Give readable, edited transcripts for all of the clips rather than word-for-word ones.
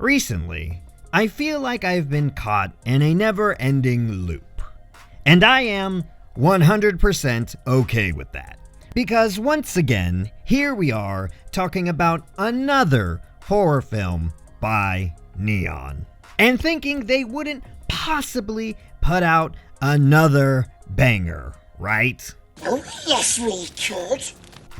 Recently, I feel like I've been caught in a never-ending loop. And I am 100% okay with that. Because once again, here we are talking about another horror film by Neon. And thinking they wouldn't possibly put out another banger, right? Oh, yes, we could.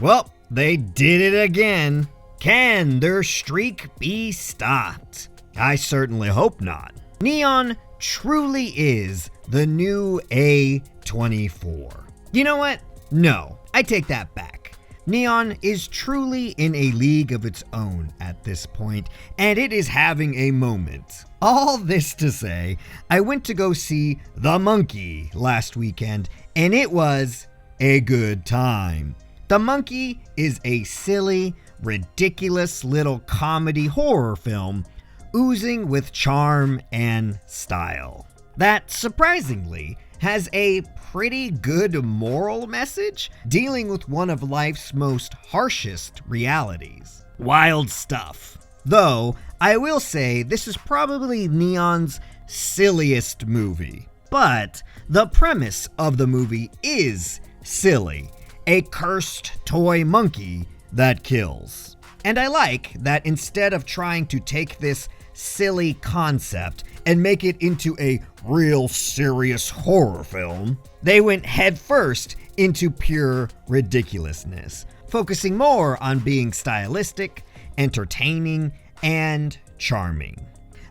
Well, they did it again. Can their streak be stopped? I certainly hope not. Neon truly is the new A24. You know what? No, I take that back. Neon is truly in a league of its own at this point, and it is having a moment. All this to say, I went to go see The Monkey last weekend, and it was a good time. The Monkey is a silly, ridiculous little comedy horror film oozing with charm and style that surprisingly has a pretty good moral message dealing with one of life's most harshest realities. Wild stuff. Though, I will say this is probably Neon's silliest movie. But the premise of the movie is silly. A cursed toy monkey that kills. And I like that instead of trying to take this silly concept and make it into a real serious horror film, they went headfirst into pure ridiculousness, focusing more on being stylistic, entertaining, and charming.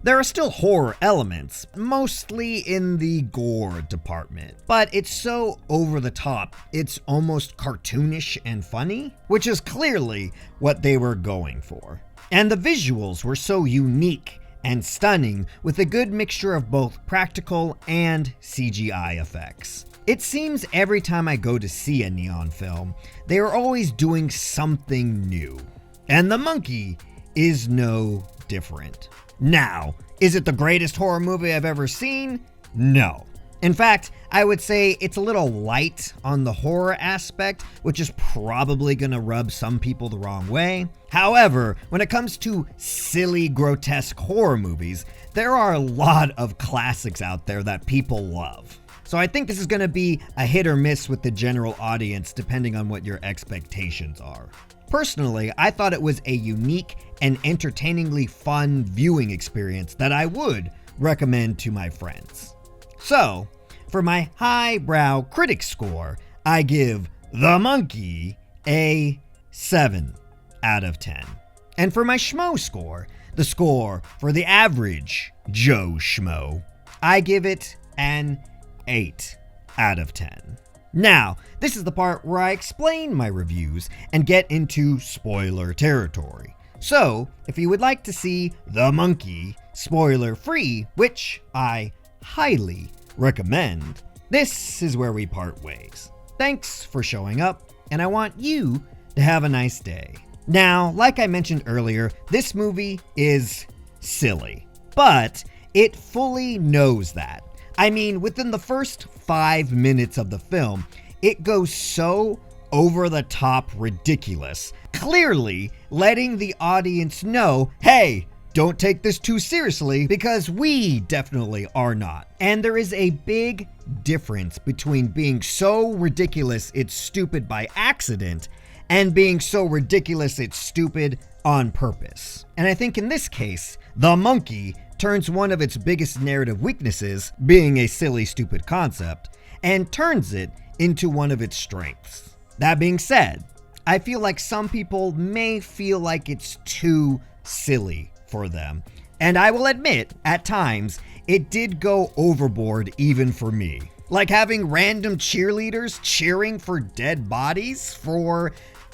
There are still horror elements, mostly in the gore department, but it's so over the top, it's almost cartoonish and funny, which is clearly what they were going for. And the visuals were so unique and stunning with a good mixture of both practical and CGI effects. It seems every time I go to see a Neon film, they are always doing something new. And The Monkey is no different. Now, is it the greatest horror movie I've ever seen? No. In fact, I would say it's a little light on the horror aspect, which is probably gonna rub some people the wrong way. However, when it comes to silly, grotesque horror movies, there are a lot of classics out there that people love. So I think this is gonna be a hit or miss with the general audience depending on what your expectations are. Personally, I thought it was a unique and entertainingly fun viewing experience that I would recommend to my friends. So, for my highbrow critic score, I give The Monkey a 7 out of 10. And for my schmo score, the score for the average Joe Schmo, I give it an 8 out of 10. Now, this is the part where I explain my reviews and get into spoiler territory. So, if you would like to see The Monkey spoiler-free, which I highly recommend, this is where we part ways. Thanks for showing up, and I want you to have a nice day. Now, like I mentioned earlier, this movie is silly, but it fully knows that. I mean, within the first 5 minutes of the film, it goes so over-the-top ridiculous, clearly letting the audience know, hey, don't take this too seriously because we definitely are not. And there is a big difference between being so ridiculous it's stupid by accident and being so ridiculous it's stupid on purpose. And I think in this case, The Monkey turns one of its biggest narrative weaknesses, being a silly, stupid concept, and turns it into one of its strengths. That being said, I feel like some people may feel like it's too silly for them. And I will admit, at times, it did go overboard even for me. Like having random cheerleaders cheering for dead bodies for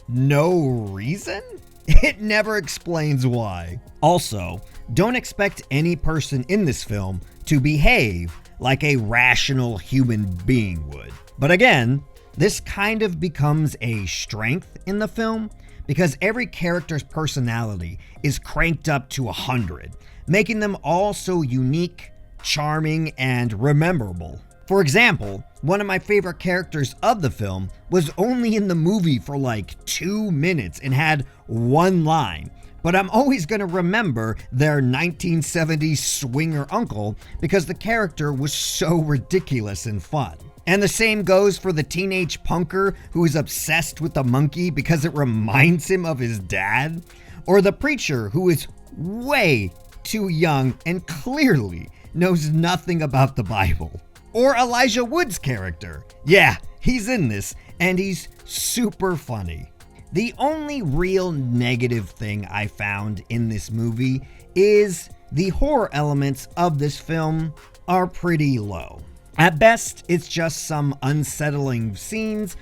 no reason? It never explains why. Also, don't expect any person in this film to behave like a rational human being would. But again, this kind of becomes a strength in the film because every character's personality is cranked up to 100, making them all so unique, charming, and rememberable. For example, one of my favorite characters of the film was only in the movie for like 2 minutes and had one line, but I'm always going to remember their 1970s swinger uncle because the character was so ridiculous and fun. And the same goes for the teenage punker who is obsessed with the monkey because it reminds him of his dad, or the preacher who is way too young and clearly knows nothing about the Bible. Or Elijah Wood's character. Yeah, he's in this, and he's super funny. The only real negative thing I found in this movie is the horror elements of this film are pretty low. At best, it's just some unsettling scenes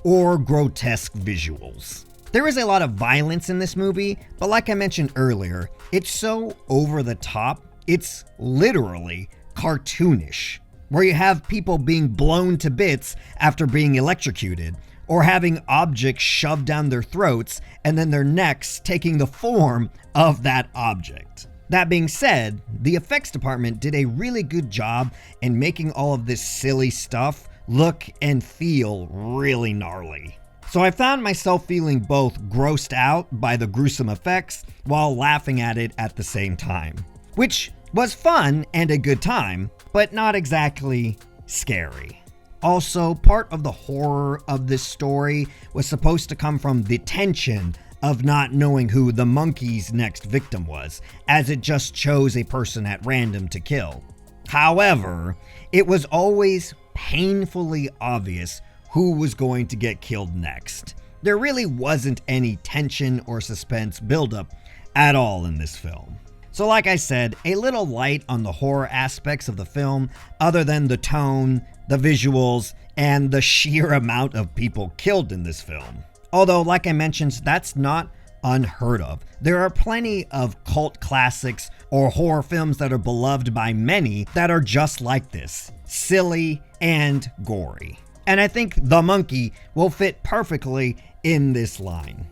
or grotesque visuals. There is a lot of violence in this movie, but like I mentioned earlier, it's so over the top, it's literally cartoonish, where you have people being blown to bits after being electrocuted, or having objects shoved down their throats and then their necks taking the form of that object. That being said, the effects department did a really good job in making all of this silly stuff look and feel really gnarly. So I found myself feeling both grossed out by the gruesome effects while laughing at it at the same time, which was fun and a good time, but not exactly scary. Also, part of the horror of this story was supposed to come from the tension of not knowing who the monkey's next victim was, as it just chose a person at random to kill. However, it was always painfully obvious who was going to get killed next. There really wasn't any tension or suspense buildup at all in this film. So like I said, a little light on the horror aspects of the film, other than the tone, the visuals, and the sheer amount of people killed in this film. Although, like I mentioned, that's not unheard of. There are plenty of cult classics or horror films that are beloved by many that are just like this, silly and gory. And I think The Monkey will fit perfectly in this line.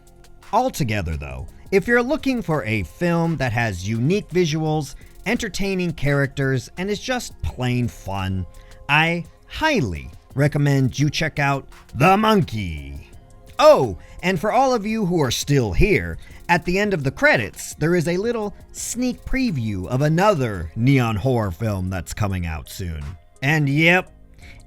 Altogether though, if you're looking for a film that has unique visuals, entertaining characters, and is just plain fun, I highly recommend you check out The Monkey. Oh, and for all of you who are still here, at the end of the credits, there is a little sneak preview of another neon horror film that's coming out soon. And yep,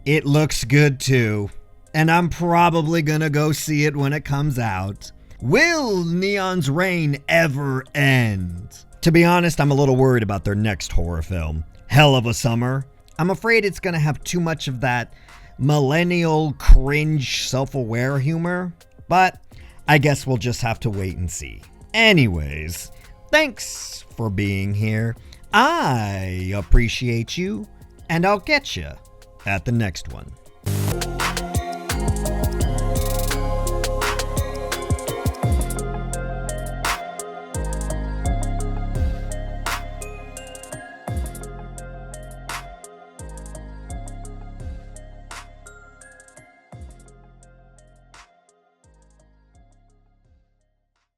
it looks good too. And I'm probably gonna go see it when it comes out. Will Neon's reign ever end? To be honest, I'm a little worried about their next horror film, Hell of a Summer. I'm afraid it's gonna have too much of that millennial cringe self-aware humor, but I guess we'll just have to wait and see. Anyways, thanks for being here. I appreciate you, and I'll catch you at the next one.